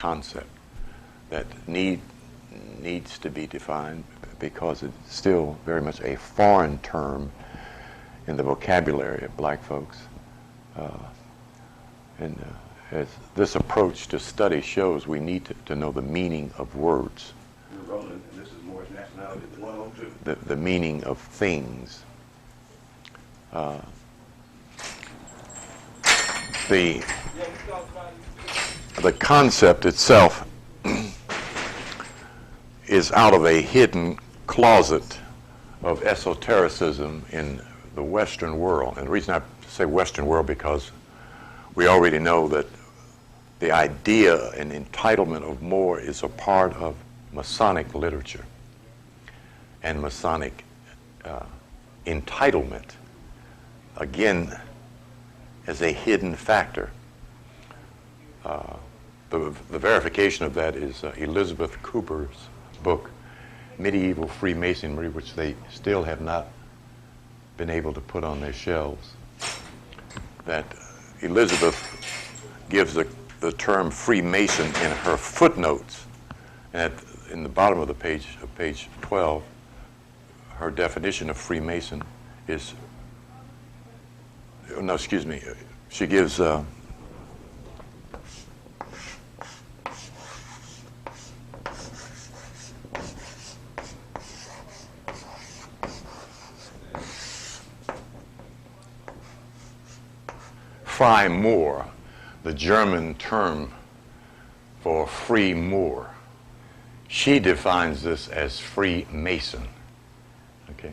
concept that needs to be defined because it's still very much a foreign term in the vocabulary of black folks. As this approach to study shows, we need to know the meaning of words. You're rolling, and this is Moorish Nationality 102. The meaning of things. The concept itself is out of a hidden closet of esotericism in the Western world. And the reason I say Western world because we already know that the idea and entitlement of Moor is a part of Masonic literature. And Masonic entitlement, again, as a hidden factor. The verification of that is Elizabeth Cooper's book, Medieval Freemasonry, which they still have not been able to put on their shelves. That Elizabeth gives the term Freemason in her footnotes. And in the bottom of the page 12, her definition of Freemason is, no, excuse me, she gives Frei Moor, the German term for free Moor. She defines this as Freemason. Okay.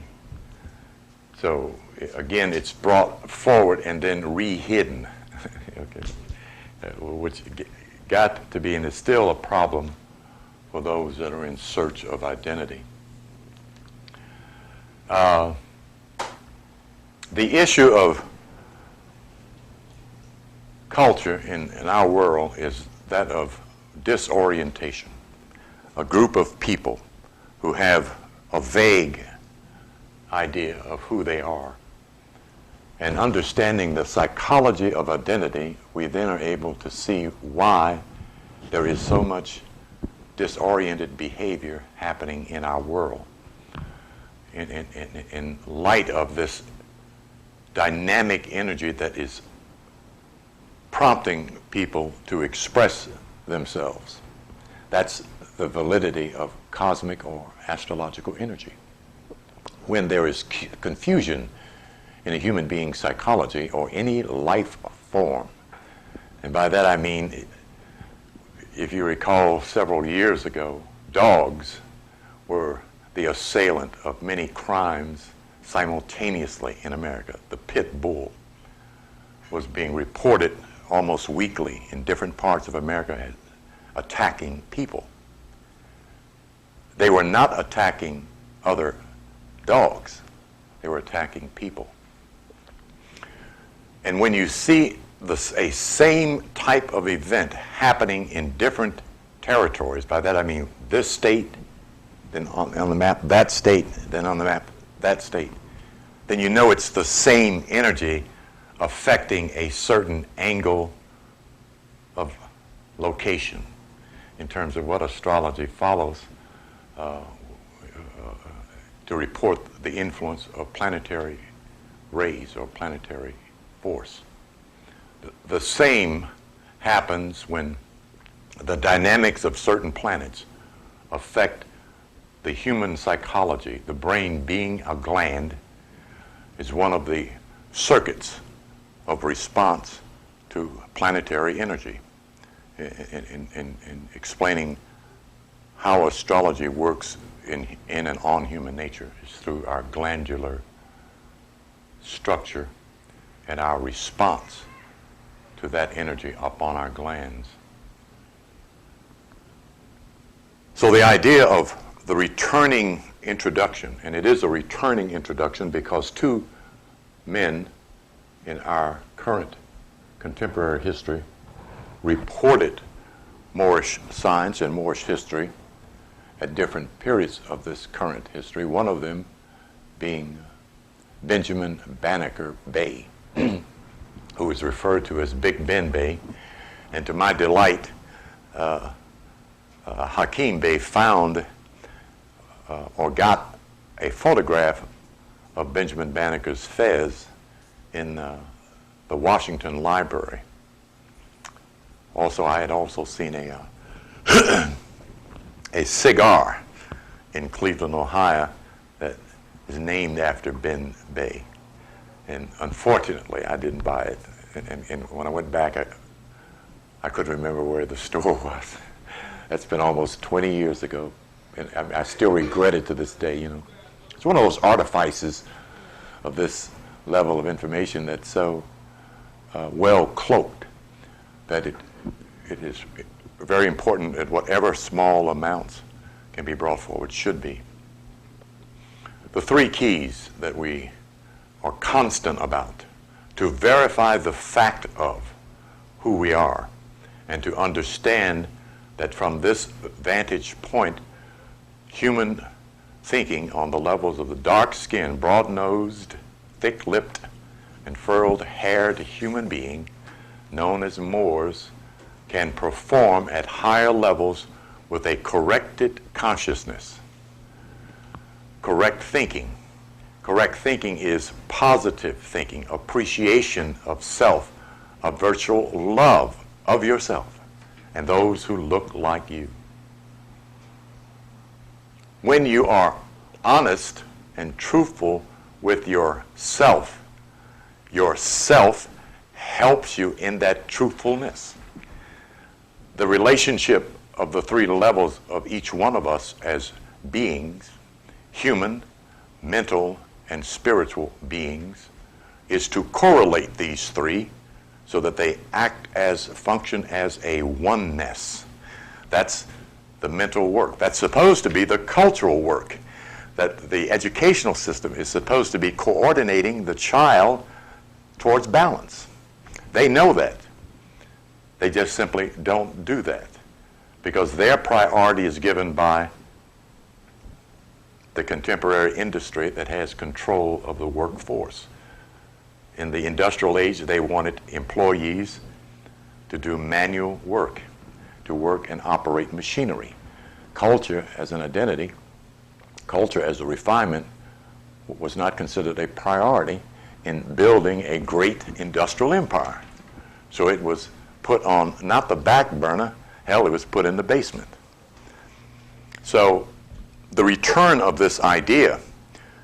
So again, it's brought forward and then re-hidden. Okay. Which got to be and is still a problem for those that are in search of identity. The issue of culture in our world is that of disorientation. A group of people who have a vague idea of who they are. And understanding the psychology of identity, we then are able to see why there is so much disoriented behavior happening in our world. In light of this dynamic energy that is prompting people to express themselves. That's the validity of cosmic or astrological energy. When there is confusion in a human being's psychology or any life form, and by that I mean, if you recall several years ago, dogs were the assailant of many crimes simultaneously in America. The pit bull was being reported almost weekly in different parts of America as attacking people. They were not attacking other dogs. They were attacking people. And when you see a same type of event happening in different territories, by that I mean this state, then on the map that state, then on the map that state, then you know it's the same energy affecting a certain angle of location in terms of what astrology follows to report the influence of planetary rays or planetary force. The same happens when the dynamics of certain planets affect the human psychology. The brain, being a gland, is one of the circuits of response to planetary energy. In explaining how astrology works in and on human nature is through our glandular structure and our response to that energy up on our glands. So the idea of the returning introduction, and it is a returning introduction because two men in our current contemporary history reported Moorish science and Moorish history at different periods of this current history, one of them being Benjamin Banneker Bey, who is referred to as Big Ben Bey. And to my delight, Hakim Bey found or got a photograph of Benjamin Banneker's fez in the Washington Library. Also, I had also seen a cigar in Cleveland, Ohio, that is named after Ben Bey. And unfortunately, I didn't buy it. And when I went back, I couldn't remember where the store was. That's been almost 20 years ago. And I still regret it to this day, you know. It's one of those artifices of this level of information that's so well cloaked that it is very important that whatever small amounts can be brought forward should be. The three keys that we are constant about to verify the fact of who we are and to understand that from this vantage point, human thinking on the levels of the dark-skinned, broad-nosed, thick-lipped, and furrowed-haired human being known as Moors can perform at higher levels with a corrected consciousness. Correct thinking. Correct thinking is positive thinking, appreciation of self, a virtual love of yourself and those who look like you. When you are honest and truthful with yourself helps you in that truthfulness. The relationship of the three levels of each one of us as beings, human, mental, and spiritual beings, is to correlate these three so that they function as a oneness. That's the mental work. That's supposed to be the cultural work. That the educational system is supposed to be coordinating the child towards balance. They know that. They just simply don't do that because their priority is given by the contemporary industry that has control of the workforce. In the industrial age, they wanted employees to do manual work, to work and operate machinery. Culture as an identity, culture as a refinement was not considered a priority in building a great industrial empire. So it was put on not the back burner, hell, it was put in the basement. So the return of this idea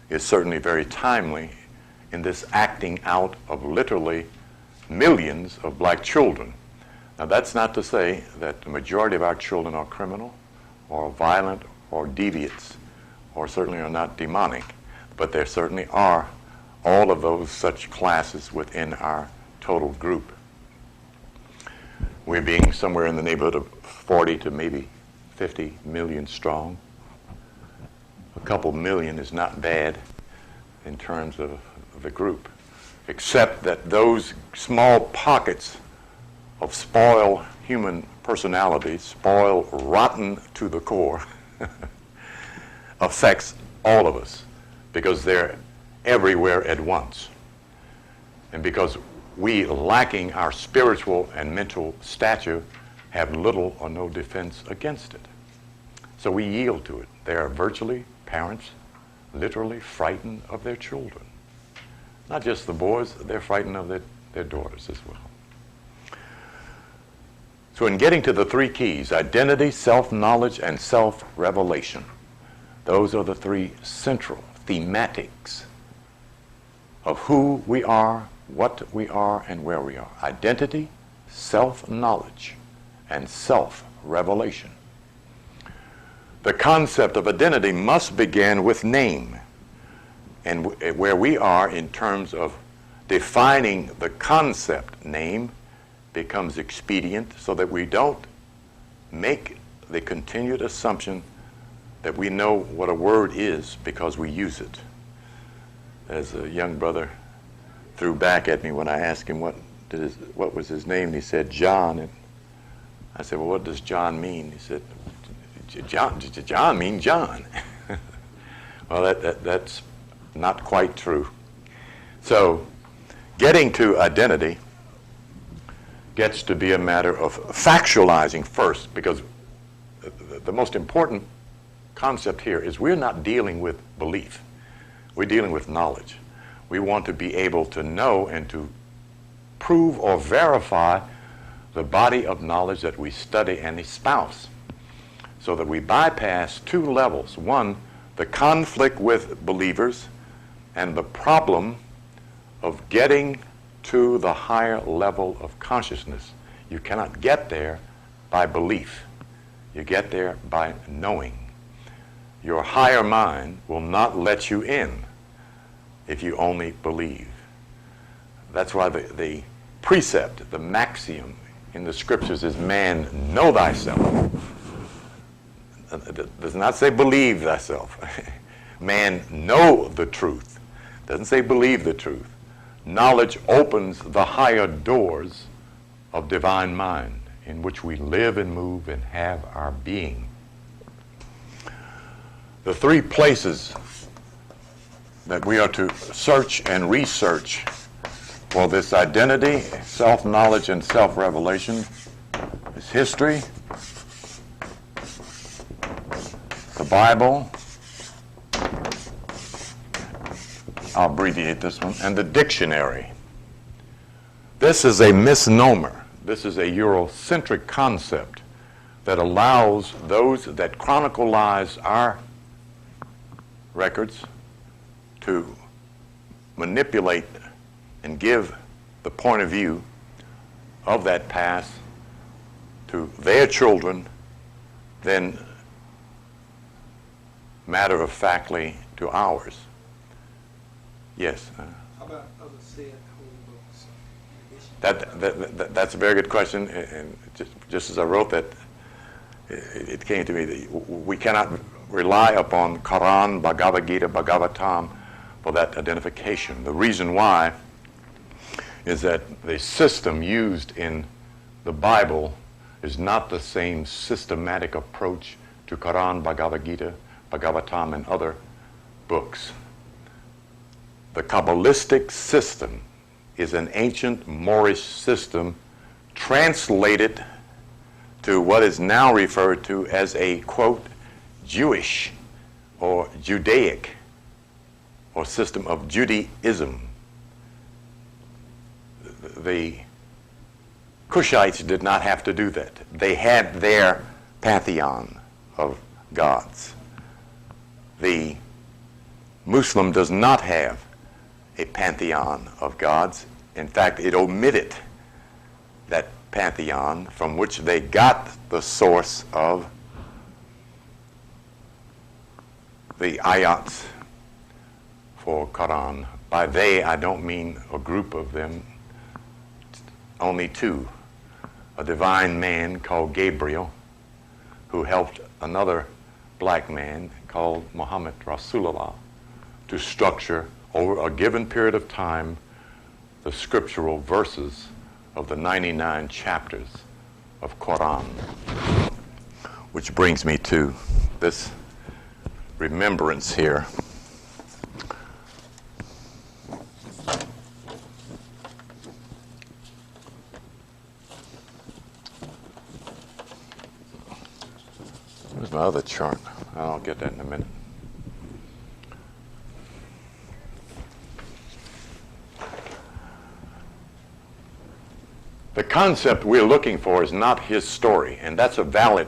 is certainly very timely in this acting out of literally millions of black children. Now that's not to say that the majority of our children are criminal or violent or deviants or certainly are not demonic, but there certainly are all of those such classes within our total group. We're being somewhere in the neighborhood of 40 to maybe 50 million strong. A couple million is not bad in terms of the group, except that those small pockets of spoiled human personalities, spoiled rotten to the core, affects all of us because they're everywhere at once. And because we, lacking our spiritual and mental stature, have little or no defense against it. So we yield to it. They are virtually parents literally frightened of their children. Not just the boys, they're frightened of their daughters as well. So in getting to the three keys, identity, self-knowledge, and self-revelation, those are the three central thematics of who we are, what we are, and where we are. Identity, self-knowledge, and self-revelation. The concept of identity must begin with name, and where we are in terms of defining the concept name becomes expedient so that we don't make the continued assumption that we know what a word is because we use it. As a young brother threw back at me when I asked him what was his name, and he said John, and I said, well, what does John mean? He said, John means John. Well, that's not quite true. So getting to identity gets to be a matter of factualizing first, because the most important concept here is we're not dealing with belief. We're dealing with knowledge. We want to be able to know and to prove or verify the body of knowledge that we study and espouse, so that we bypass two levels. One, the conflict with believers and the problem of getting to the higher level of consciousness. You cannot get there by belief. You get there by knowing. Your higher mind will not let you in if you only believe. That's why the precept, the maxiom in the scriptures is, man, know thyself. It does not say believe thyself. Man, know the truth. It doesn't say believe the truth. Knowledge opens the higher doors of divine mind in which we live and move and have our being. The three places that we are to search and research for this identity, self-knowledge, and self-revelation is history, the Bible, I'll abbreviate this one, and the dictionary. This is a misnomer. This is a Eurocentric concept that allows those that chronicleize our records to manipulate and give the point of view of that past to their children, then matter-of-factly to ours. Yes? How about other said holy books? That's a very good question, and just as I wrote that, it came to me that we cannot rely upon Quran, Bhagavad Gita, Bhagavatam for that identification. The reason why is that the system used in the Bible is not the same systematic approach to Quran, Bhagavad Gita, Bhagavatam, and other books. The Kabbalistic system is an ancient Moorish system translated to what is now referred to as a, quote, Jewish or Judaic or system of Judaism. The Cushites did not have to do that. They had their pantheon of gods. The Muslim does not have a pantheon of gods. In fact, it omitted that pantheon from which they got the source of the ayats for Quran. By they, I don't mean a group of them, only two. A divine man called Gabriel, who helped another black man called Muhammad Rasulullah to structure over a given period of time the scriptural verses of the 99 chapters of Quran. Which brings me to this remembrance here. Where's my other chart? I'll get that in a minute. The concept we're looking for is not his story, and that's a valid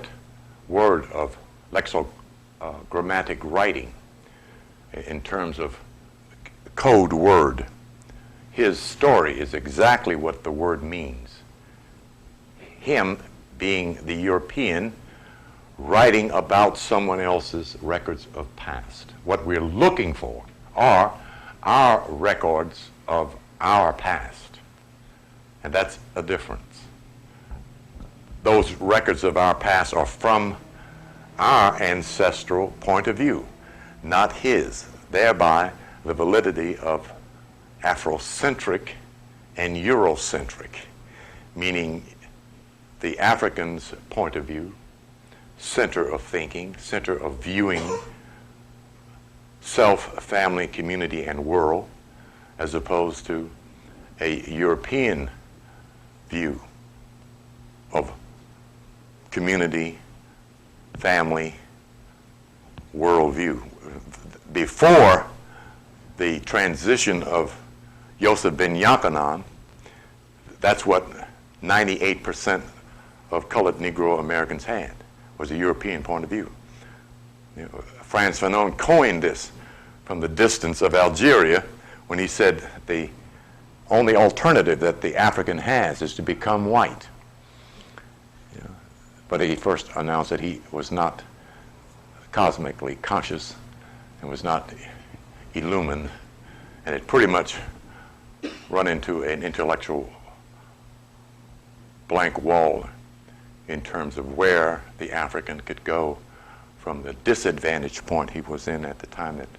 word of lexicogrammatic writing in terms of code word. His story is exactly what the word means. Him being the European writing about someone else's records of past. What we're looking for are our records of our past. And that's a difference. Those records of our past are from our ancestral point of view, not his. Thereby, the validity of Afrocentric and Eurocentric, meaning the African's point of view, center of thinking, center of viewing self, family, community, and world, as opposed to a European view of community, family worldview. Before the transition of Yosef ben Yochanan, that's what 98% of colored Negro Americans had, was a European point of view. You know, Frantz Fanon coined this from the distance of Algeria when he said the only alternative that the African has is to become white. You know, but he first announced that he was not cosmically conscious and was not illumined, and it pretty much run into an intellectual blank wall in terms of where the African could go from the disadvantaged point he was in at the time that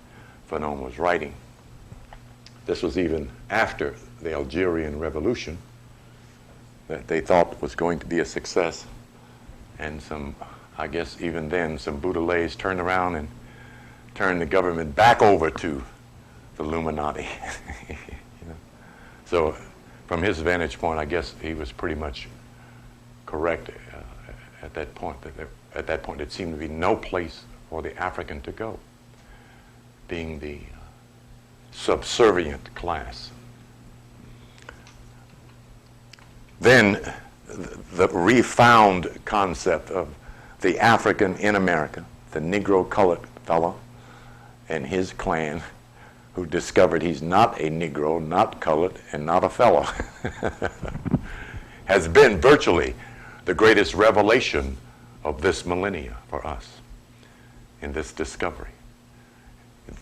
Fanon was writing. This was even after the Algerian Revolution that they thought was going to be a success, and some, I guess even then, some Boudelays turned around and turned the government back over to the Illuminati. You know? So from his vantage point, I guess he was pretty much correct at that point. At that point, it seemed to be no place for the African to go, being the subservient class. Then the refound concept of the African in America, the Negro colored fellow and his clan, who discovered he's not a Negro, not colored, and not a fellow, has been virtually the greatest revelation of this millennia for us in this discovery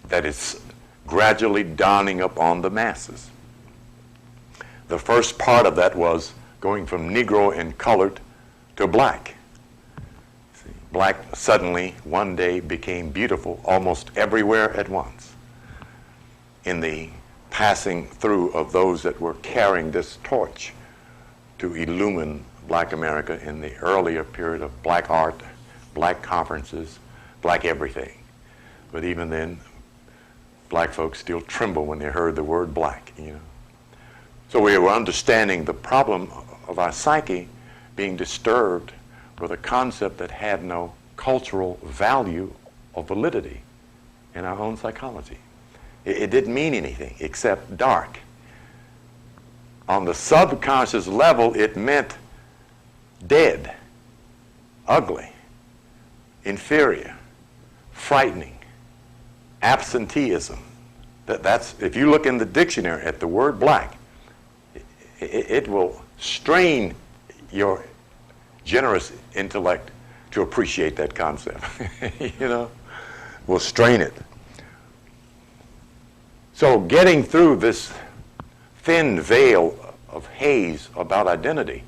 that is gradually dawning upon the masses. The first part of that was going from Negro and colored to black. See, black suddenly one day became beautiful almost everywhere at once in the passing through of those that were carrying this torch to illumine black America in the earlier period of black art, black conferences, black everything. But even then, black folks still tremble when they heard the word black, you know. So we were understanding the problem of our psyche being disturbed with a concept that had no cultural value or validity in our own psychology. It didn't mean anything except dark. On the subconscious level, it meant dead, ugly, inferior, frightening, absenteeism. That's, if you look in the dictionary at the word black, it will strain your generous intellect to appreciate that concept. You know, will strain it. So getting through this thin veil of haze about identity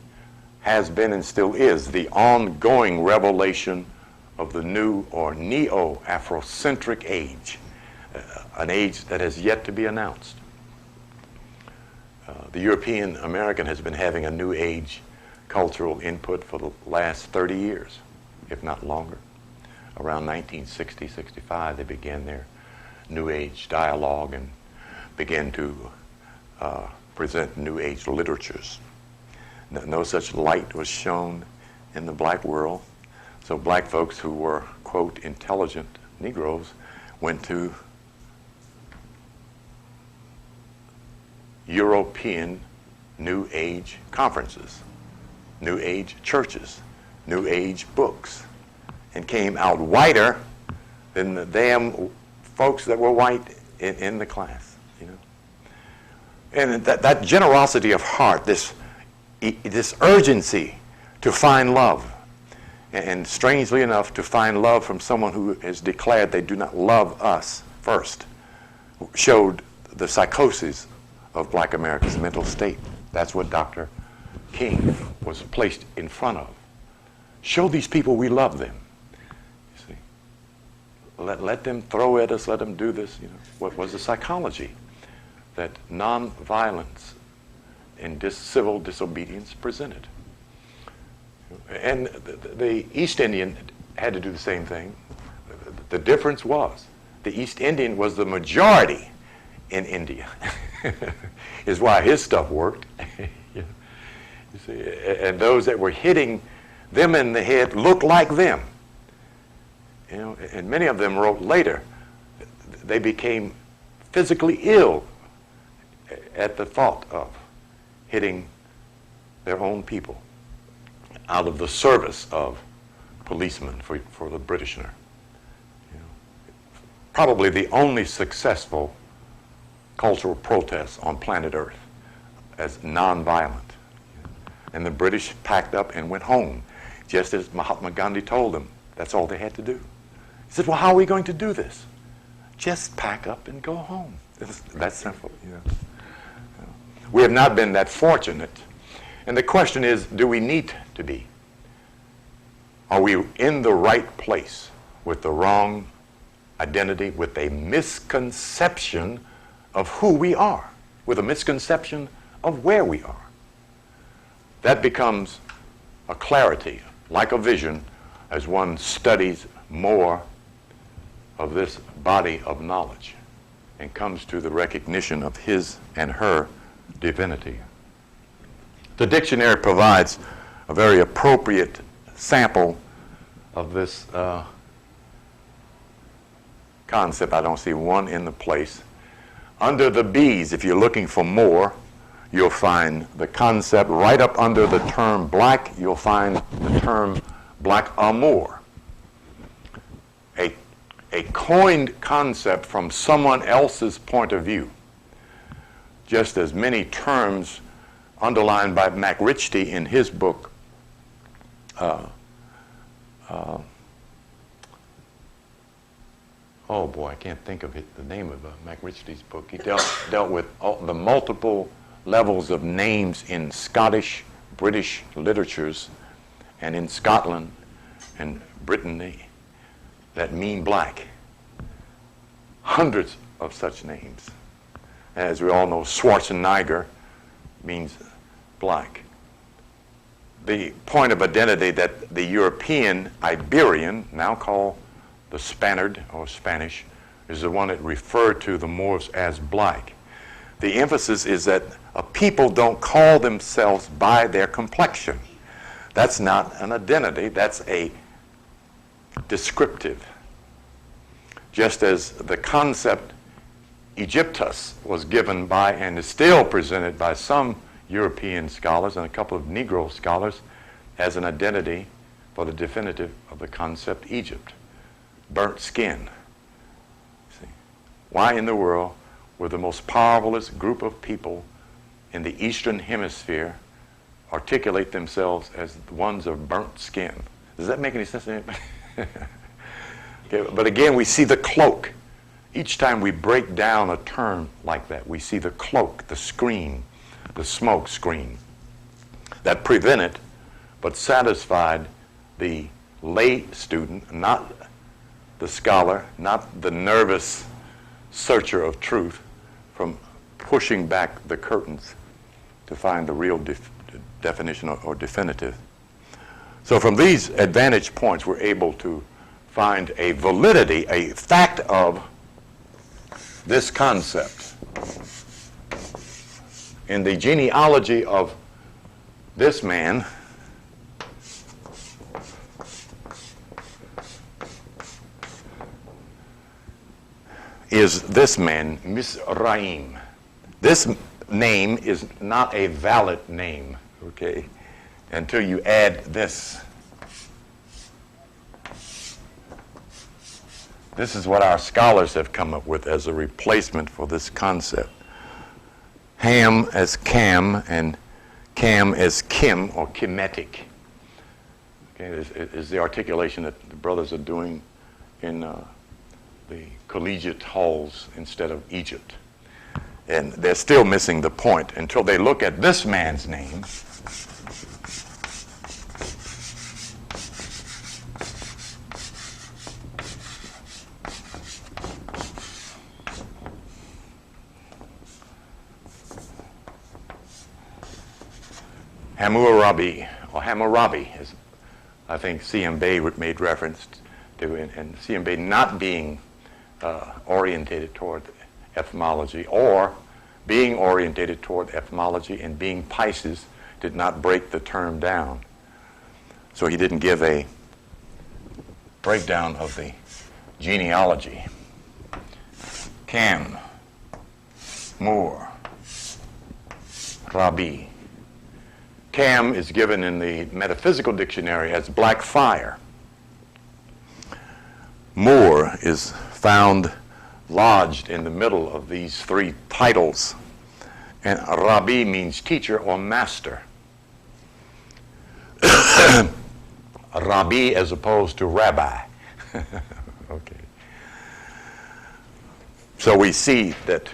has been and still is the ongoing revelation of the new or neo-Afrocentric age, an age that has yet to be announced. The European American has been having a new age cultural input for the last 30 years, if not longer. Around 1960, 65, they began their new age dialogue and began to present new age literatures. No such light was shown in the black world. So black folks who were, quote, intelligent Negroes went to European New Age conferences, New Age churches, New Age books, and came out whiter than the damn folks that were white in the class, you know. And that generosity of heart, this urgency to find love, and strangely enough, to find love from someone who has declared they do not love us first, showed the psychosis of black America's mental state. That's what Dr. King was placed in front of. Show these people we love them. You see, let them throw at us, let them do this. You know, what was the psychology that nonviolence and civil disobedience presented? And the East Indian had to do the same thing. The difference was the East Indian was the majority in India. Is why his stuff worked. You see, and those that were hitting them in the head looked like them. and many of them wrote later. They became physically ill at the thought of hitting their own people out of the service of policemen for the Britisher. Probably the only successful cultural protest on planet Earth as nonviolent. And the British packed up and went home, just as Mahatma Gandhi told them. That's all they had to do. He said, well, how are we going to do this? Just pack up and go home. It's that simple. We have not been that fortunate. And the question is, do we need to be? Are we in the right place with the wrong identity, with a misconception of who we are, with a misconception of where we are? That becomes a clarity, like a vision, as one studies more of this body of knowledge and comes to the recognition of his and her divinity. The dictionary provides a very appropriate sample of this concept. I don't see one in the place. Under the B's, if you're looking for more, you'll find the concept right up under the term black. You'll find the term black amour, a coined concept from someone else's point of view, just as many terms underlined by MacRitchie in his book, oh boy, I can't think of the name of MacRitchie's book. He dealt with the multiple levels of names in Scottish, British literatures, and in Scotland and Brittany that mean black. Hundreds of such names. As we all know, Schwarzenegger means black. The point of identity that the European Iberian, now called the Spaniard or Spanish, is the one that referred to the Moors as black. The emphasis is that a people don't call themselves by their complexion. That's not an identity, that's a descriptive. Just as the concept Egyptus was given by and is still presented by some European scholars and a couple of Negro scholars as an identity for the definitive of the concept Egypt. Burnt skin. See? Why in the world were the most powerful group of people in the Eastern Hemisphere articulate themselves as the ones of burnt skin? Does that make any sense to anybody? Okay, but again, we see the cloak. Each time we break down a term like that, we see the cloak, the screen, the smoke screen that prevented but satisfied the lay student, not the scholar, not the nervous searcher of truth, from pushing back the curtains to find the real definition or definitive. So from these advantage points, we're able to find a validity, a fact of this concept. In the genealogy of this man, is this man, Mizraim. This name is not a valid name, okay, until you add this. This is what our scholars have come up with as a replacement for this concept. Ham as Cam and Cam as Kim or Kemetic. Okay, is the articulation that the brothers are doing in the collegiate halls instead of Egypt. And they're still missing the point until they look at this man's name. Hammurabi, or Hammurabi, as I think C.M. Bay made reference to, and C.M. Bay not being orientated toward etymology, or being orientated toward etymology and being Pisces, did not break the term down. So he didn't give a breakdown of the genealogy. Cam, Moor, Rabi. Cam is given in the metaphysical dictionary as black fire. Moor is found lodged in the middle of these three titles. And Rabi means teacher or master. Rabi as opposed to rabbi. Okay. So we see that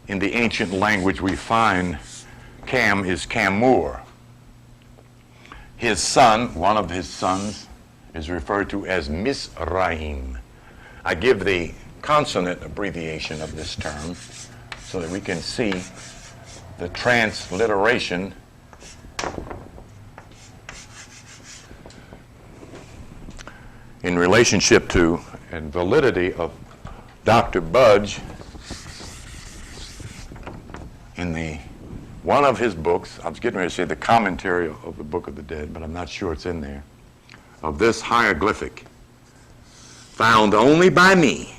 in the ancient language we find Cam is Camur. His son, one of his sons, is referred to as Misraim. I give the consonant abbreviation of this term so that we can see the transliteration in relationship to and validity of Dr. Budge in one of his books. I was getting ready to say the commentary of the Book of the Dead, but I'm not sure it's in there, of this hieroglyphic found only by me.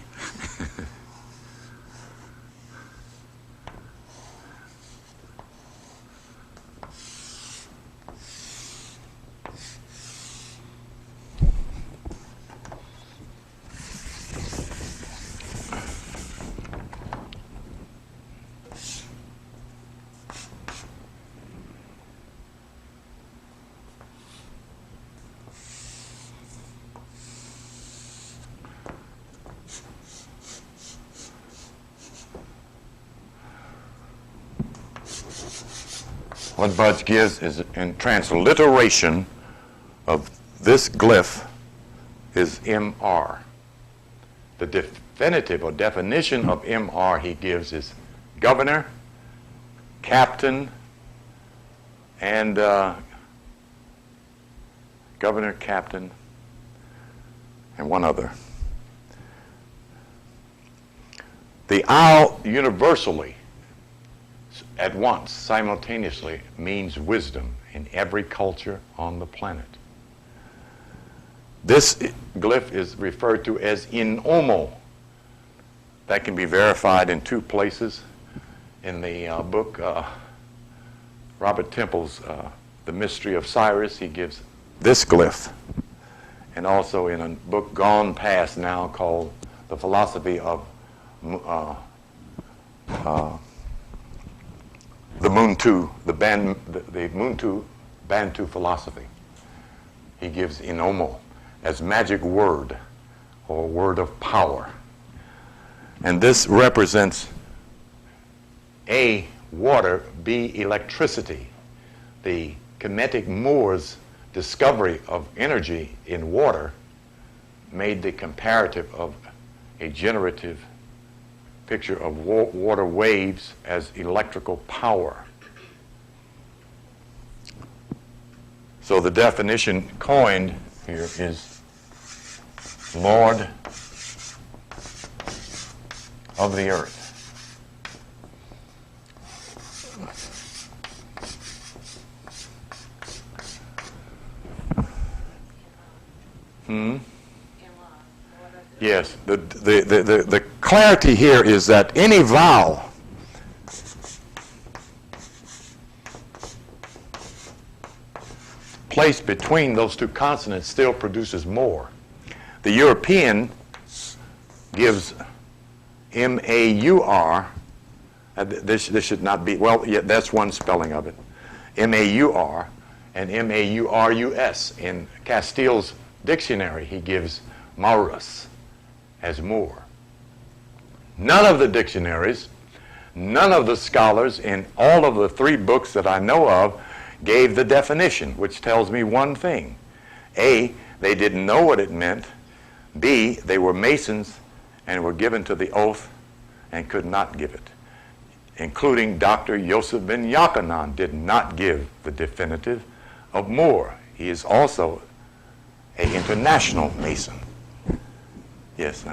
What Budge gives is in transliteration of this glyph is MR. The definitive or definition of MR he gives is governor, captain, and governor, captain, and one other. The owl universally, at once, simultaneously, means wisdom in every culture on the planet. This glyph is referred to as in Omo. That can be verified in two places. In the book, Robert Temple's The Mystery of Cyrus, he gives this glyph. And also in a book gone past now called The Philosophy of the Muntu, the Muntu Bantu philosophy. He gives Inomo as magic word or word of power. And this represents A, water, B, electricity. The Kemetic Moors' discovery of energy in water made the comparative of a generative picture of water waves as electrical power. So the definition coined here is Lord of the earth. Yes, the clarity here is that any vowel placed between those two consonants still produces more. The European gives M-A-U-R. This should not be, well, yeah, that's one spelling of it. M-A-U-R and M-A-U-R-U-S. In Castile's dictionary, he gives Maurus as Moor. None of the dictionaries, none of the scholars in all of the three books that I know of gave the definition, which tells me one thing. A, they didn't know what it meant. B, they were Masons and were given to the oath and could not give it, including Dr. Yosef ben Yochanan did not give the definitive of Moor. He is also an international Mason. Yes.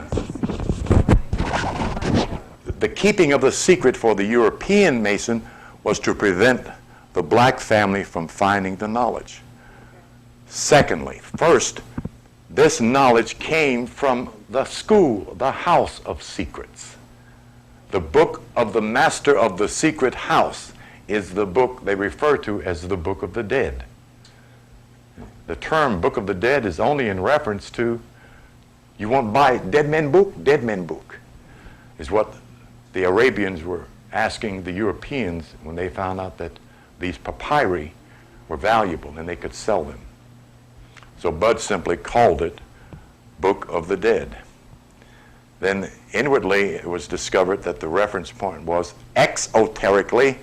The keeping of the secret for the European Mason was to prevent the black family from finding the knowledge. Secondly, first, this knowledge came from the school, the house of secrets. The book of the master of the secret house is the book they refer to as the Book of the Dead. The term Book of the Dead is only in reference to, you want to buy Dead Men Book? Dead Men Book is what the Arabians were asking the Europeans when they found out that these papyri were valuable and they could sell them. So Bud simply called it Book of the Dead. Then inwardly it was discovered that the reference point was exoterically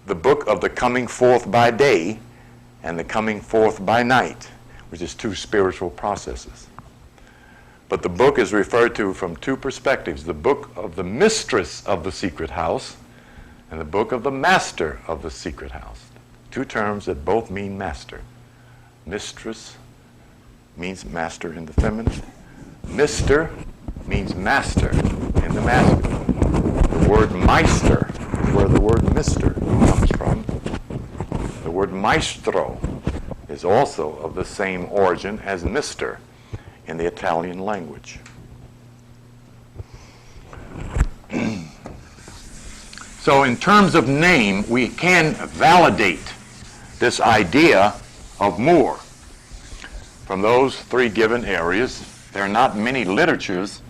the book of the coming forth by day and the coming forth by night, which is two spiritual processes. But the book is referred to from two perspectives: the book of the mistress of the secret house and the book of the master of the secret house. Two terms that both mean master. Mistress means master in the feminine. Mister means master in the masculine. The word meister is where the word mister comes from. The word maestro is also of the same origin as mister in the Italian language. So in terms of name, we can validate this idea of Moor from those three given areas. There are not many literatures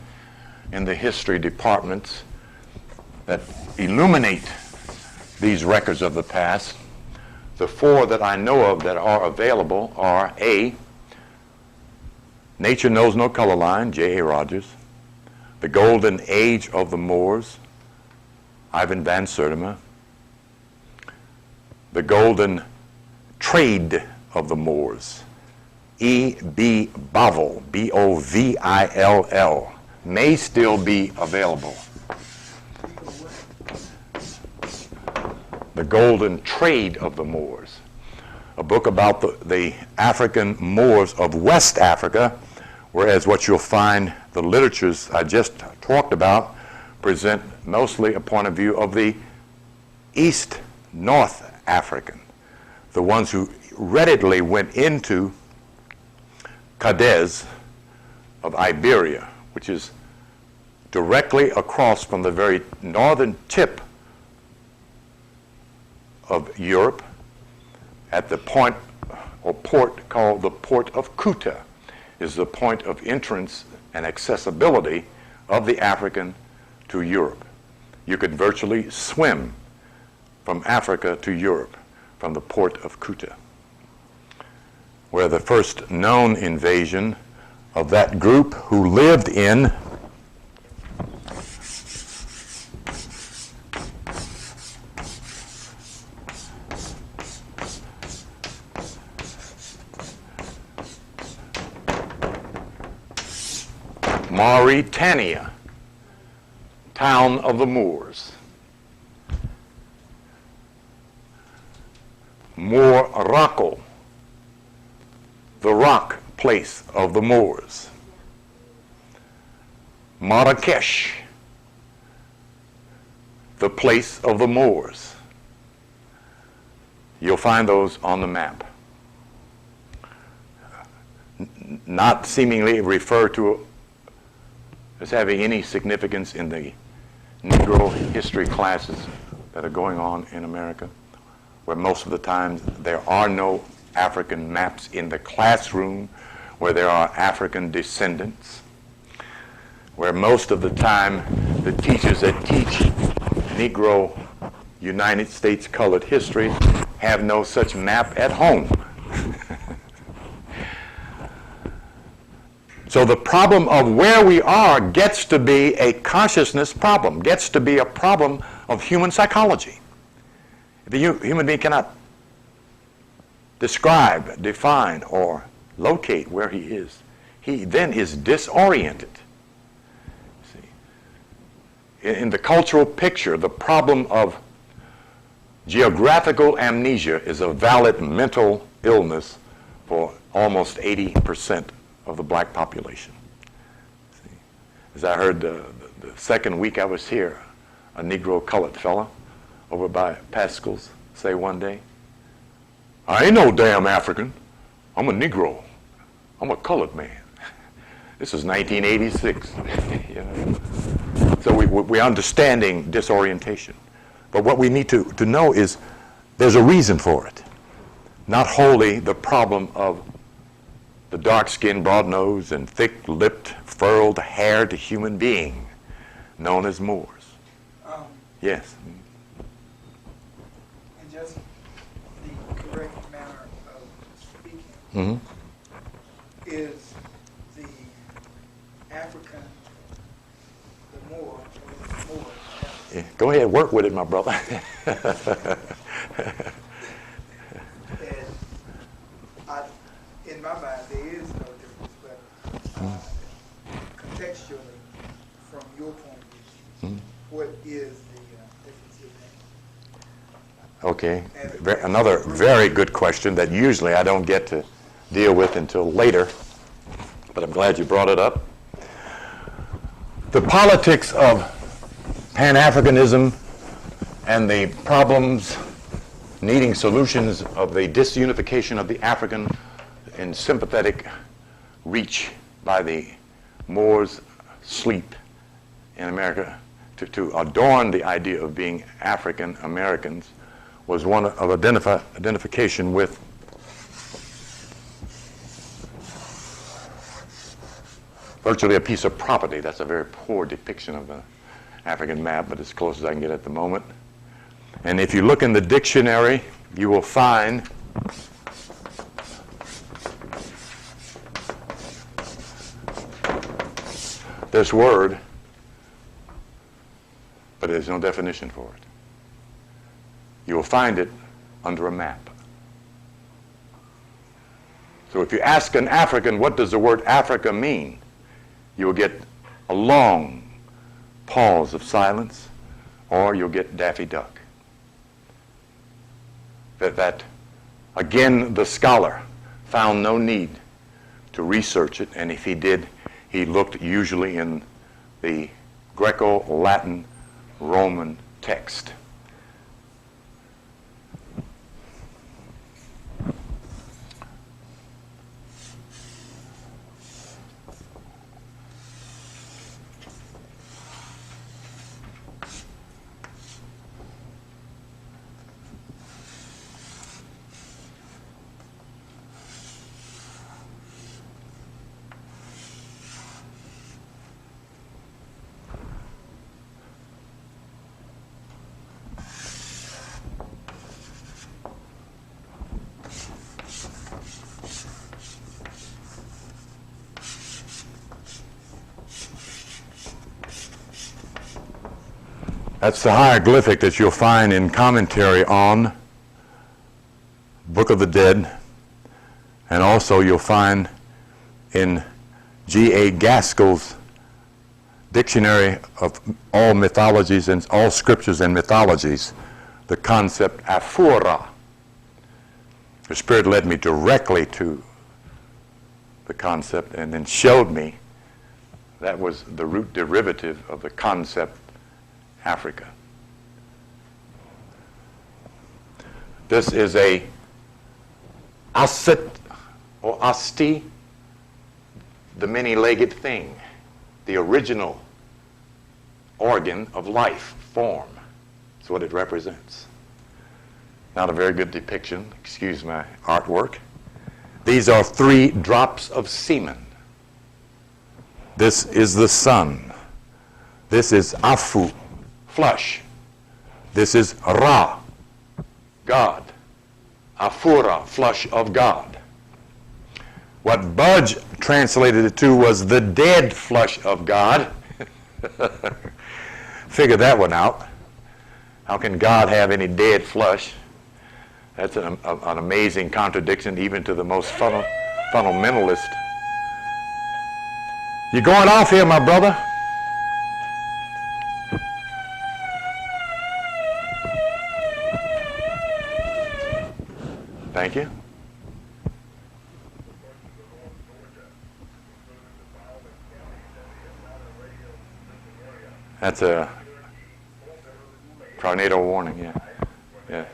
in the history departments that illuminate these records of the past. The four that I know of that are available are A, Nature Knows No Color Line, J.A. Rogers, The Golden Age of the Moors, Ivan van Sertima, The Golden Trade of the Moors, E.B. Bovil, B-O-V-I-L-L, may still be available. The Golden Trade of the Moors, a book about the African Moors of West Africa, whereas what you'll find, the literatures I just talked about, present mostly a point of view of the East North African, the ones who readily went into Cadiz of Iberia, which is directly across from the very northern tip of Europe at the point or port called the Port of Kuta, is the point of entrance and accessibility of the African to Europe. You could virtually swim from Africa to Europe from the Port of Kuta, where the first known invasion of that group who lived in Mauritania, town of the Moors. Morocco, the rock place of the Moors. Marrakesh, the place of the Moors. You'll find those on the map. Not seemingly refer to as having any significance in the Negro history classes that are going on in America, where most of the time there are no African maps in the classroom, where there are African descendants, where most of the time the teachers that teach Negro United States colored history have no such map at home. So the problem of where we are gets to be a consciousness problem, gets to be a problem of human psychology. If a human being cannot describe, define, or locate where he is, he then is disoriented. See? In the cultural picture, the problem of geographical amnesia is a valid mental illness for almost 80% of the black population. See? As I heard the second week I was here, a Negro colored fella over by Pascal's say one day, "I ain't no damn African, I'm a Negro." I'm a colored man. This is 1986. You know? So we're understanding disorientation. But what we need to know is there's a reason for it. Not wholly the problem of the dark-skinned, broad-nosed, and thick-lipped, furled-haired human being known as Moors. Yes. And just the correct manner of speaking Mm-hmm. is the African, the Moor, or the Moor. Yeah. Go ahead, work with it, my brother. In my mind, there is no difference, but contextually, from your point of view, what is the difference in that? Okay. Another very good question that usually I don't get to deal with until later, but I'm glad you brought it up. The politics of Pan-Africanism and the problems needing solutions of the disunification of the African in sympathetic reach by the Moors' sleep in America to adorn the idea of being African Americans was one of identification with virtually a piece of property. That's a very poor depiction of the African map, but as close as I can get at the moment. And if you look in the dictionary, you will find this word, but there's no definition for it. You will find it under a map. So if you ask an African, what does the word Africa mean? You will get a long pause of silence, or you'll get Daffy Duck. That again, the scholar found no need to research it, and if he did, he looked usually in the Greco-Latin Roman text. That's the hieroglyphic that you'll find in commentary on Book of the Dead, and also you'll find in G.A. Gaskell's Dictionary of All Mythologies and All Scriptures and Mythologies, the concept aphora. The Spirit led me directly to the concept and then showed me that was the root derivative of the concept Africa. This is a asit or asti, the many-legged thing, the original organ of life, form. That's what it represents. Not a very good depiction, excuse my artwork. These are 3 drops of semen. This is the sun. This is Afu, flesh. This is Ra, God. Afura, flesh of God. What Budge translated it to was the dead flesh of God. Figure that one out. How can God have any dead flesh? That's an amazing contradiction even to the most fundamentalist. You going off here, my brother? Thank you. That's a tornado warning, yeah. Yeah.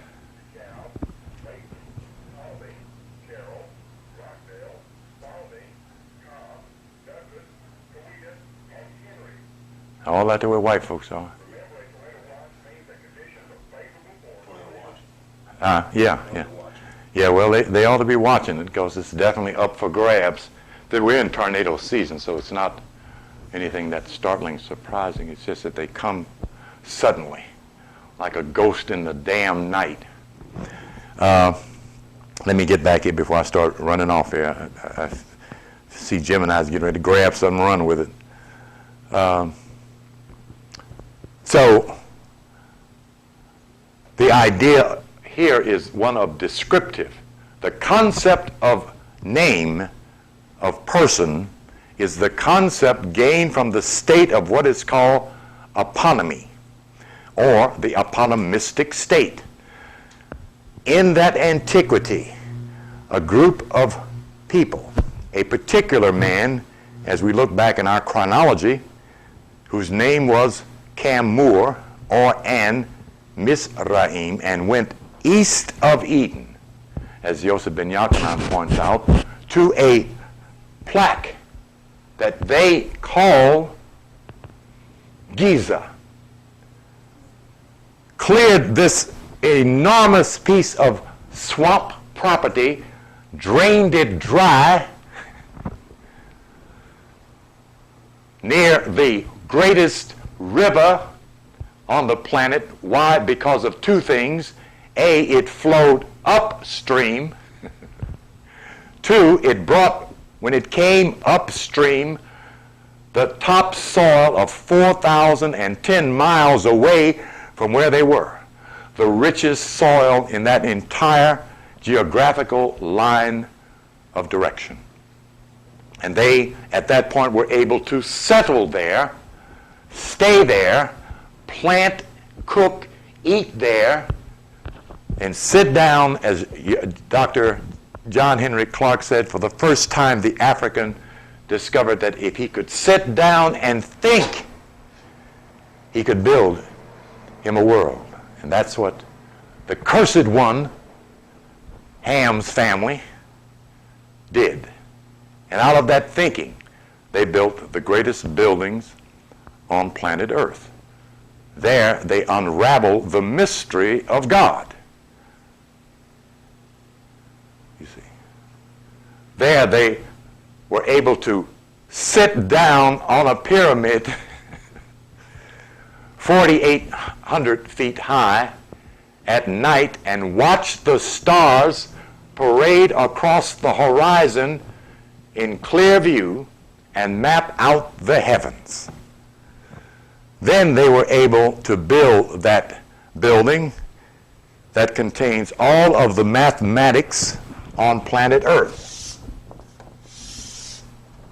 All that the way white folks are. Yeah. Yeah, well, they ought to be watching it because it's definitely up for grabs. We're in tornado season, so it's not anything that's startling, surprising. It's just that they come suddenly, like a ghost in the damn night. Let me get back here before I start running off here. I see Jim and I is getting ready to grab something and run with it. So the idea here is one of descriptive. The concept of name, of person, is the concept gained from the state of what is called eponymy, or the eponymistic state. In that antiquity, a group of people, a particular man, as we look back in our chronology, whose name was Moor, or An Misraim, and went east of Eden, as Yosef ben Yachanan points out, to a plaque that they call Giza. Cleared this enormous piece of swamp property, drained it dry near the greatest river on the planet. Why? Because of two things. A, it flowed upstream. Two, it brought, when it came upstream, the topsoil of 4,010 miles away from where they were, the richest soil in that entire geographical line of direction. And they, at that point, were able to settle there, stay there, plant, cook, eat there, and sit down, as Dr. John Henry Clark said, for the first time the African discovered that if he could sit down and think, he could build him a world. And that's what the cursed one, Ham's family, did. And out of that thinking, they built the greatest buildings on planet Earth. There they unraveled the mystery of God. You see. There they were able to sit down on a pyramid 4,800 feet high at night and watch the stars parade across the horizon in clear view and map out the heavens. Then they were able to build that building that contains all of the mathematics on planet Earth,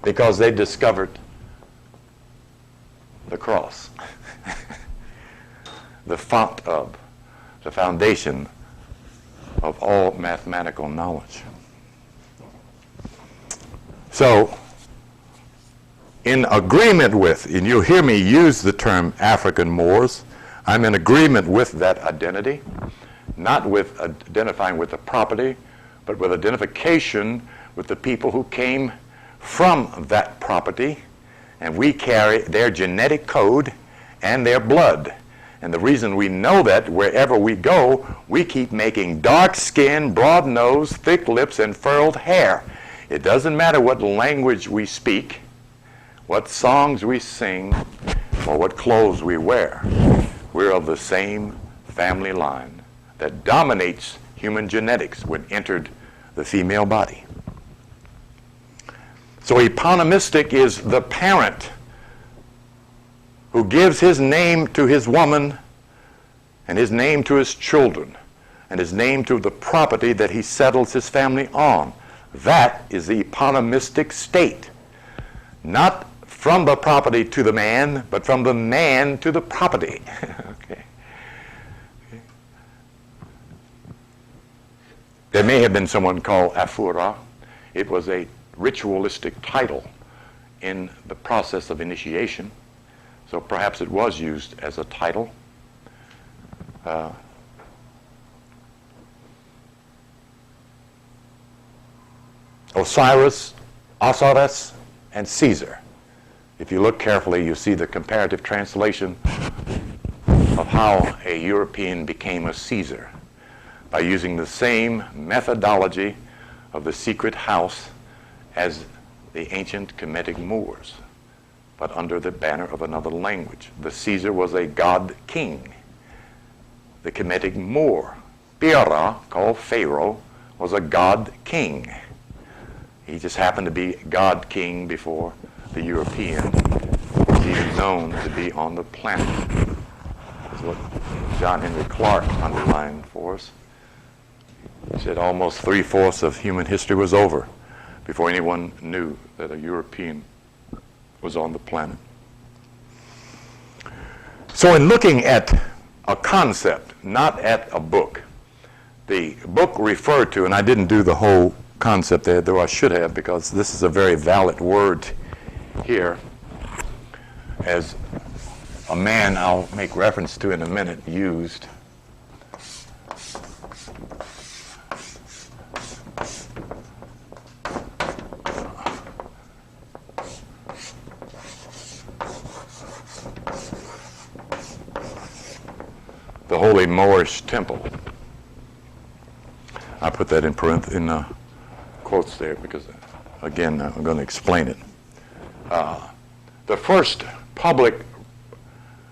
because they discovered the cross, the font of, the foundation of all mathematical knowledge. So, in agreement with, and you'll hear me use the term African Moors, I'm in agreement with that identity, not with identifying with the property, but with identification with the people who came from that property, and we carry their genetic code and their blood. And the reason we know that, wherever we go, we keep making dark skin, broad nose, thick lips, and furrowed hair. It doesn't matter what language we speak, what songs we sing, or what clothes we wear. We're of the same family line that dominates human genetics when entered the female body. So eponymistic is the parent who gives his name to his woman and his name to his children and his name to the property that he settles his family on. That is the eponymistic state. Not from the property to the man, but from the man to the property. Okay. There may have been someone called Afura. It was a ritualistic title in the process of initiation. So perhaps it was used as a title. Osiris, and Caesar. If you look carefully, you see the comparative translation of how a European became a Caesar by using the same methodology of the secret house as the ancient Kemetic Moors, but under the banner of another language. The Caesar was a god king. The Kemetic Moor, Pira, called Pharaoh, was a god king. He just happened to be god king before the European was even known to be on the planet. That's what John Henry Clark underlined for us. He said almost 3/4 of human history was over before anyone knew that a European was on the planet. So in looking at a concept, not at a book, the book referred to, and I didn't do the whole concept there, though I should have, because this is a very valid word here, as a man I'll make reference to in a minute used. The Holy Moorish Temple. I put that in quotes there because, again, I'm going to explain it. The first public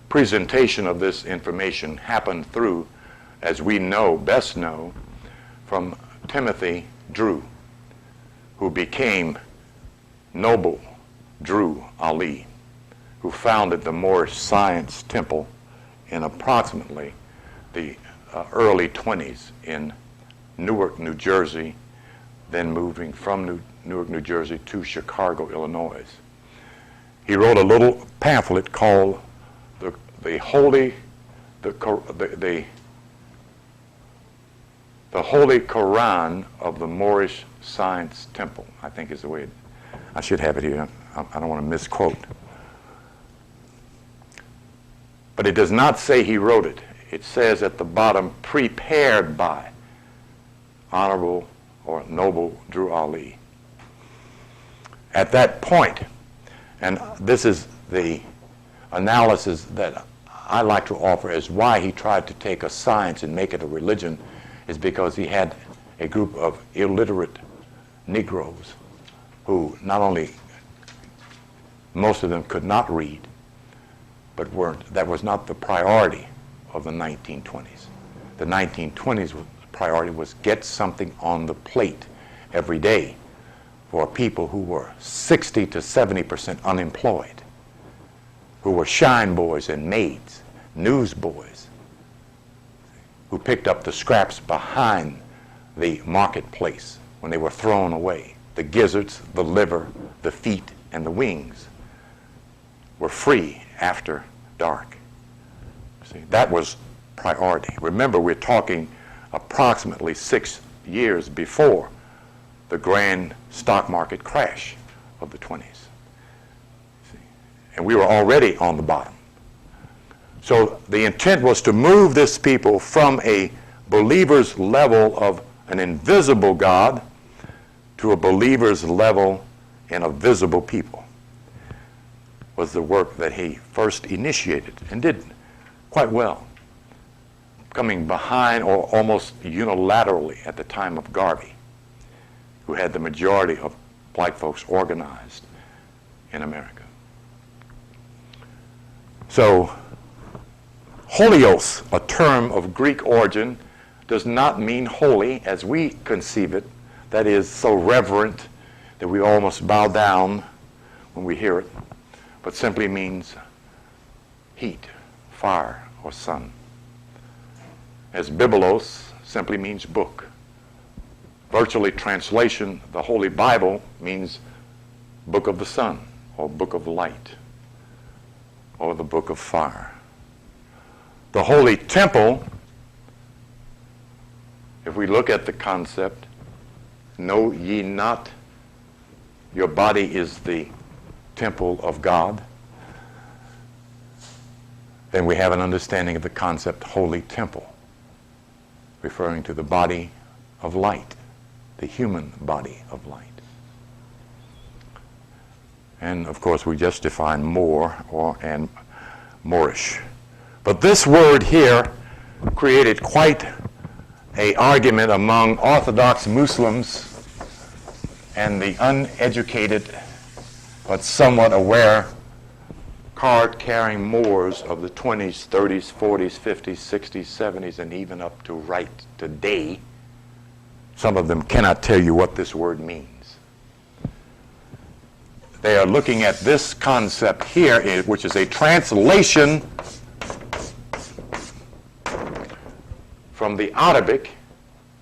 presentation of this information happened through, as we know, best know, from Timothy Drew, who became Noble Drew Ali, who founded the Moorish Science Temple in approximately the early 20s in Newark, New Jersey, then moving from Newark, New Jersey to Chicago, Illinois. He wrote a little pamphlet called the Holy Quran of the Moorish Science Temple, I think is the way I should have it here. I don't want to misquote. But it does not say he wrote it. It says at the bottom, prepared by Honorable or Noble Drew Ali. At that point, and this is the analysis that I like to offer as why he tried to take a science and make it a religion, is because he had a group of illiterate Negroes who not only, most of them could not read, but that was not the priority of the 1920s. The 1920s priority was get something on the plate every day for people who were 60 to 70% unemployed, who were shine boys and maids, newsboys, who picked up the scraps behind the marketplace when they were thrown away. The gizzards, the liver, the feet, and the wings were free after dark. See, that was priority. Remember, we're talking approximately 6 years before the grand stock market crash of the 20s. See? And we were already on the bottom. So the intent was to move this people from a believer's level of an invisible God to a believer's level in a visible people. Was the work that he first initiated and did quite well, coming behind or almost unilaterally at the time of Garvey, who had the majority of black folks organized in America. So, holios, a term of Greek origin, does not mean holy as we conceive it, that is so reverent that we almost bow down when we hear it, but simply means heat, fire, or sun. As biblos simply means book. Virtually translation, the Holy Bible means book of the sun, or book of light, or the book of fire. The Holy Temple, if we look at the concept, know ye not your body is the temple of God, then we have an understanding of the concept holy temple, referring to the body of light, the human body of light. And of course, we just define Moor and Moorish. But this word here created quite an argument among Orthodox Muslims and the uneducated but somewhat aware card-carrying Moors of the 20s, 30s, 40s, 50s, 60s, 70s, and even up to right today. Some of them cannot tell you what this word means. They are looking at this concept here, which is a translation from the Arabic,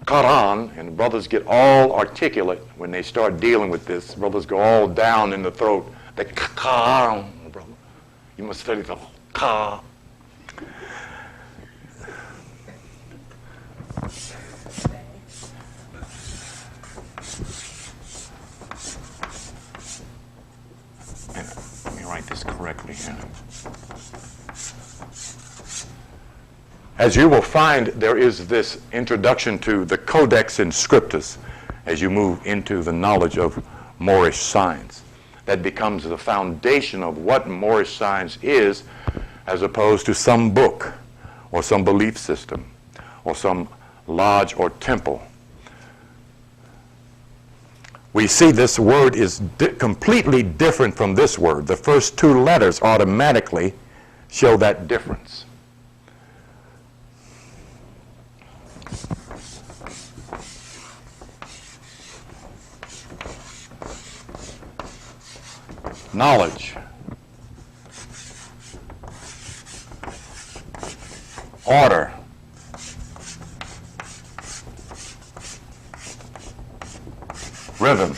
Quran, and brothers get all articulate when they start dealing with this. Brothers go all down in the throat. The Quran, brother. You must study the Quran. Let me write this correctly here. As you will find, there is this introduction to the Codex and Scriptus as you move into the knowledge of Moorish science. That becomes the foundation of what Moorish science is, as opposed to some book or some belief system or some lodge or temple. We see this word is completely different from this word. The first two letters automatically show that difference. Knowledge, order, rhythm,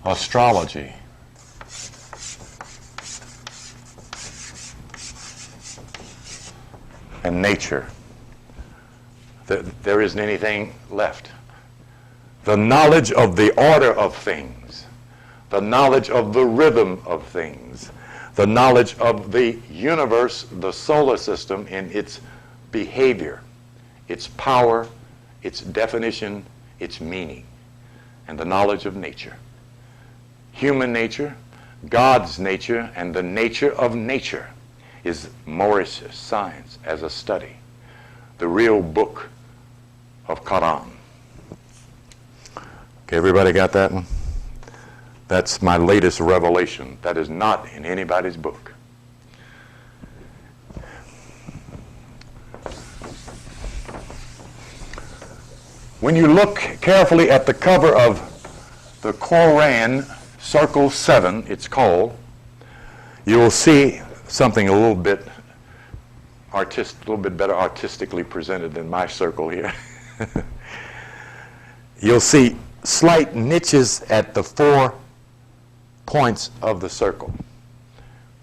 astrology, and nature. There isn't anything left. The knowledge of the order of things, the knowledge of the rhythm of things, the knowledge of the universe, the solar system in its behavior, its power, its definition, its meaning, and the knowledge of nature. Human nature, God's nature, and the nature of nature is Moorish science as a study. The real book of Quran. Okay, everybody got that one? That's my latest revelation. That is not in anybody's book. When you look carefully at the cover of the Quran, Circle 7, it's called, you will see something a little bit better artistically presented than my circle here. You'll see slight niches at the 4 points of the circle,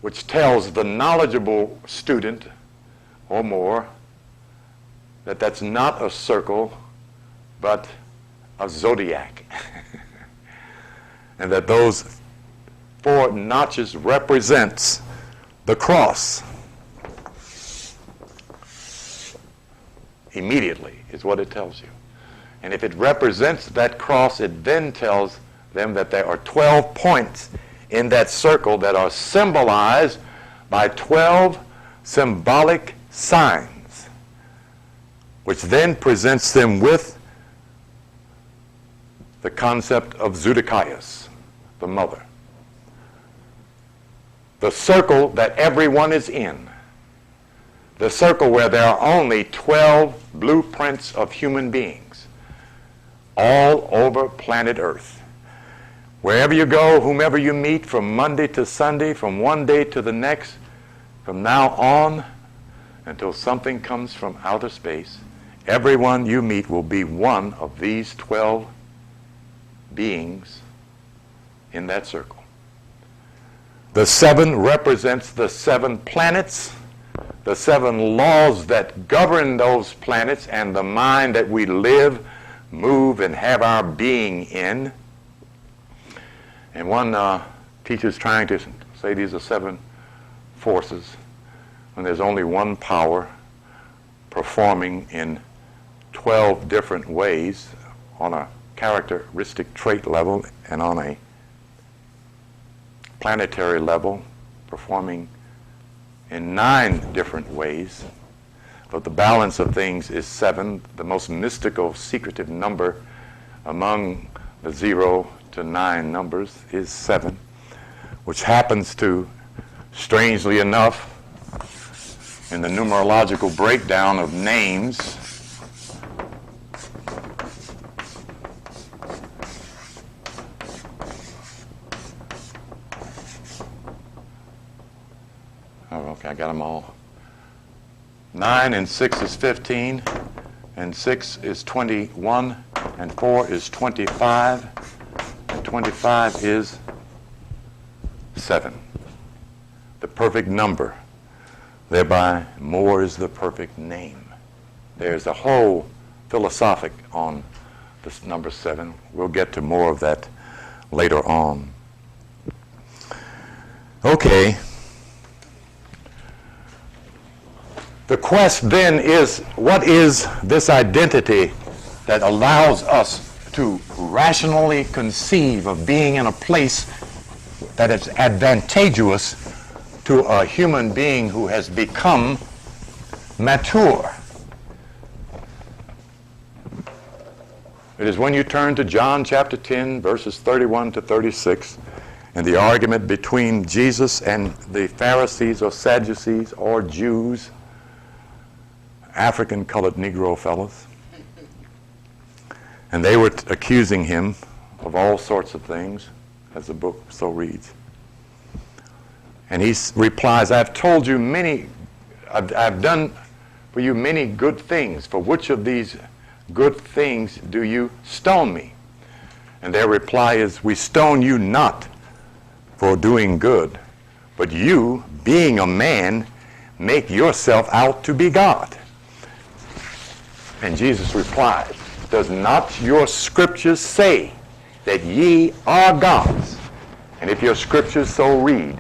which tells the knowledgeable student or more that that's not a circle, but a zodiac. And that those 4 notches represents the cross. Immediately is what it tells you. And if it represents that cross, it then tells them that there are 12 points in that circle that are symbolized by 12 symbolic signs, which then presents them with the concept of Zudikaios, the mother. The circle that everyone is in. The circle where there are only 12 blueprints of human beings all over planet Earth. Wherever you go, whomever you meet, from Monday to Sunday, from one day to the next, from now on until something comes from outer space, everyone you meet will be one of these 12 beings in that circle. The 7 represents the 7 planets, the 7 laws that govern those planets and the mind that we live, move, and have our being in. And one teacher's trying to say these are 7 forces when there's only one power performing in 12 different ways on a characteristic trait level and on a planetary level, performing in 9 different ways. But the balance of things is 7, the most mystical, secretive number among the 0 to 9 numbers is 7, which happens to, strangely enough, in the numerological breakdown of names, okay, I got them all. 9 and 6 is 15, and 6 is 21, and 4 is 25, and 25 is 7, the perfect number. Thereby, Moor is the perfect name. There's a whole philosophic on this number 7. We'll get to more of that later on. Okay. The quest then is, what is this identity that allows us to rationally conceive of being in a place that is advantageous to a human being who has become mature? It is when you turn to John chapter 10, verses 31 to 36, and the argument between Jesus and the Pharisees or Sadducees or Jews, African-colored Negro fellows. And they were accusing him of all sorts of things, as the book so reads. And he replies, I've told you many, I've done for you many good things. For which of these good things do you stone me? And their reply is, we stone you not for doing good, but you, being a man, make yourself out to be God. And Jesus replied, does not your scriptures say that ye are gods? And if your scriptures so read,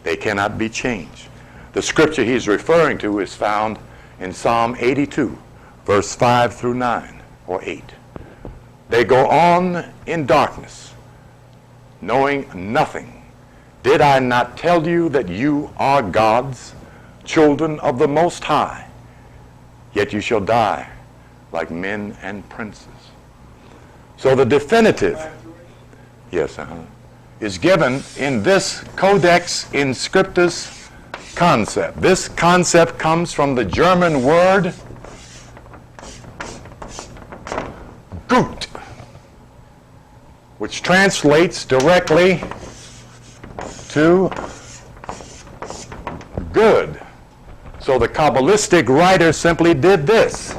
they cannot be changed. The scripture he's referring to is found in Psalm 82, verse 5 through 9 or 8. They go on in darkness, knowing nothing. Did I not tell you that you are gods, children of the Most High? Yet you shall die like men and princes. So the definitive, yes, is given in this Codex in scriptus concept. This concept comes from the German word gut, which translates directly to good. So the Kabbalistic writer simply did this.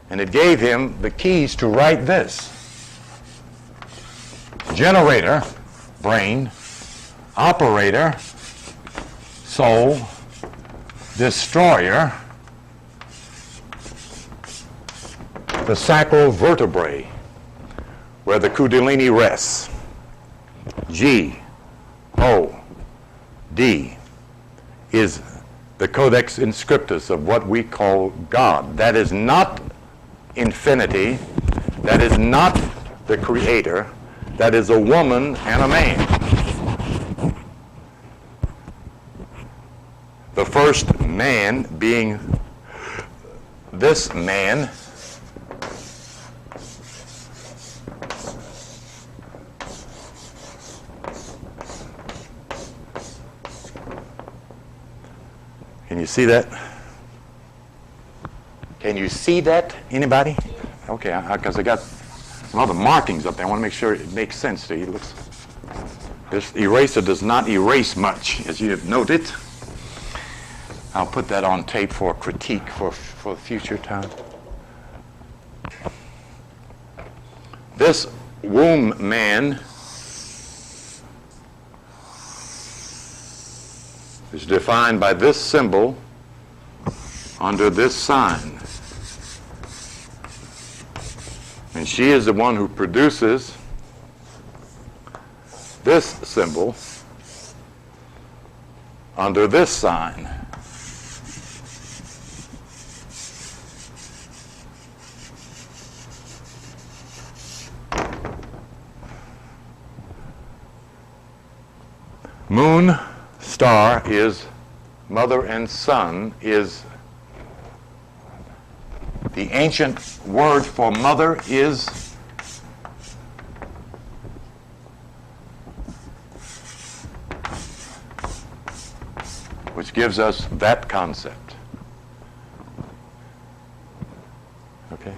And it gave him the keys to write this. Generator, brain. Operator, soul. Destroyer, the sacral vertebrae, where the Kundalini rests. G, O, D is the Codex in scriptus of what we call God. That is not infinity. That is not the creator. That is a woman and a man. The first man being this man, can you see that? Can you see that, anybody? Okay, because I got some other markings up there. I want to make sure it makes sense to you. This eraser does not erase much, as you have noted. I'll put that on tape for critique for future time. This womb man is defined by this symbol under this sign. And she is the one who produces this symbol under this sign. Moon, star is mother and son is the ancient word for mother is which gives us that concept. Okay?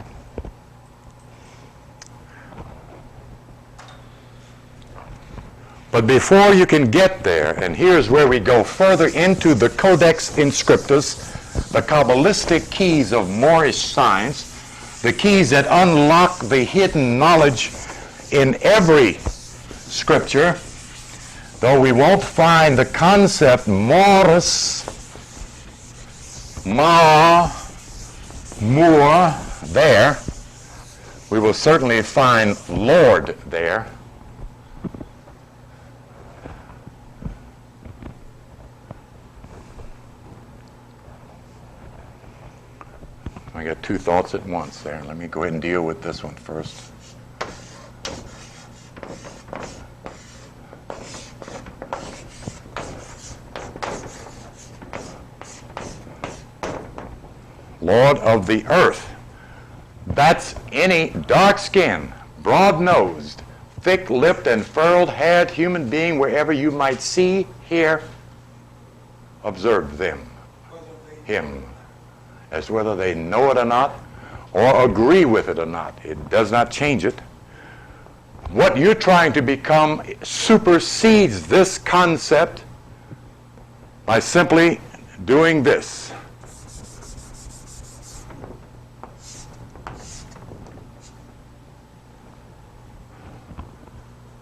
But before you can get there, and here's where we go further into the Codex in Scriptus, the Kabbalistic keys of Moorish science, the keys that unlock the hidden knowledge in every scripture, though we won't find the concept Moris, Ma, Moor there, we will certainly find Lord there. I got two thoughts at once there. Let me go ahead and deal with this one first. Lord of the earth. That's any dark-skinned, broad-nosed, thick-lipped and furrowed-haired human being wherever you might see, hear, observe them, him. As whether they know it or not, or agree with it or not. It does not change it. What you're trying to become supersedes this concept by simply doing this.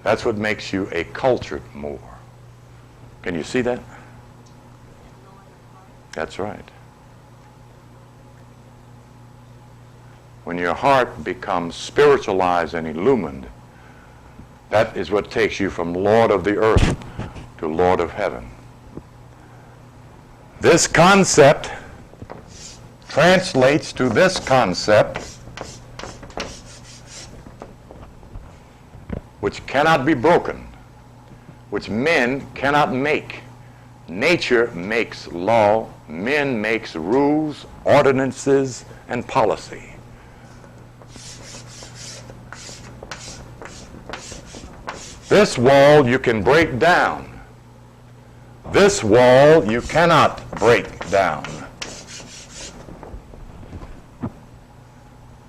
That's what makes you a cultured Moor. Can you see that? That's right. When your heart becomes spiritualized and illumined, that is what takes you from Lord of the earth to Lord of heaven. This concept translates to this concept, which cannot be broken, which men cannot make. Nature makes law, men makes rules, ordinances, and policy. This wall you can break down. This wall you cannot break down.